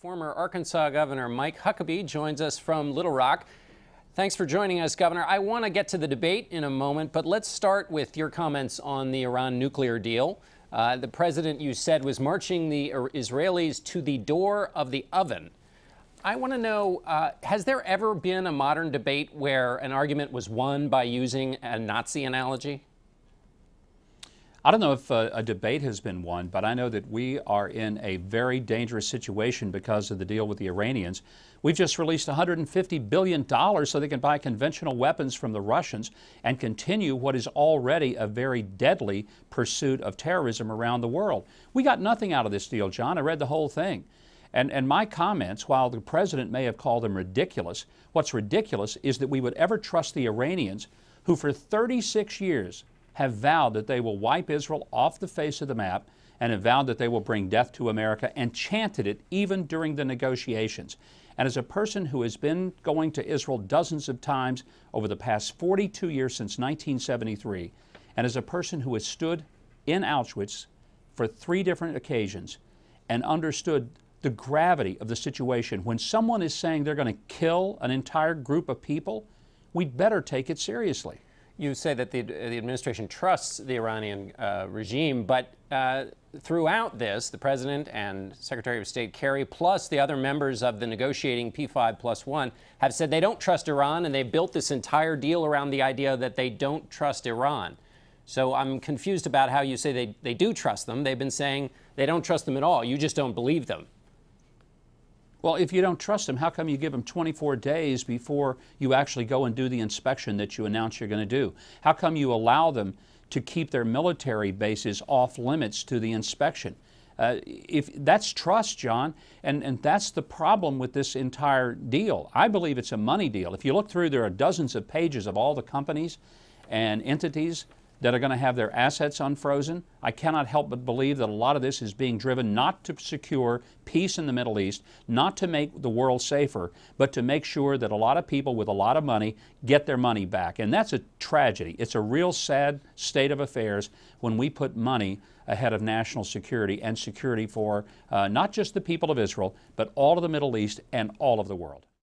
Former Arkansas Governor Mike Huckabee joins us from Little Rock. Thanks for joining us, Governor. I want to get to the debate in a moment, but let's start with your comments on the Iran nuclear deal. The president, you said, was marching the Israelis to the door of the oven. I want to know, has there ever been a modern debate where an argument was won by using a Nazi analogy? I don't know if a debate has been won, but I know that we are in a very dangerous situation because of the deal with the Iranians. We've just released $150 billion so they can buy conventional weapons from the Russians and continue what is already a very deadly pursuit of terrorism around the world. We got nothing out of this deal, John. I read the whole thing. And my comments, while the president may have called them ridiculous, what's ridiculous is that we would ever trust the Iranians, who for 36 years have vowed that they will wipe Israel off the face of the map and have vowed that they will bring death to America and chanted it even during the negotiations. And as a person who has been going to Israel dozens of times over the past 42 years since 1973, and as a person who has stood in Auschwitz for 3 different occasions and understood the gravity of the situation, when someone is saying they're going to kill an entire group of people, we'd better take it seriously. You say that the administration trusts the Iranian regime, but throughout this, the president and Secretary of State Kerry, plus the other members of the negotiating P5+1, have said they don't trust Iran, and they've built this entire deal around the idea that they don't trust Iran. So I'm confused about how you say they do trust them. They've been saying they don't trust them at all. You just don't believe them. Well, if you don't trust them, how come you give them 24 days before you actually go and do the inspection that you announce you're going to do? How come you allow them to keep their military bases off limits to the inspection? If that's trust, John, and that's the problem with this entire deal. I believe it's a money deal. If you look through, there are dozens of pages of all the companies and entities that are going to have their assets unfrozen. I cannot help but believe that a lot of this is being driven not to secure peace in the Middle East, not to make the world safer, but to make sure that a lot of people with a lot of money get their money back. And that's a tragedy. It's a real sad state of affairs when we put money ahead of national security and security for not just the people of Israel, but all of the Middle East and all of the world.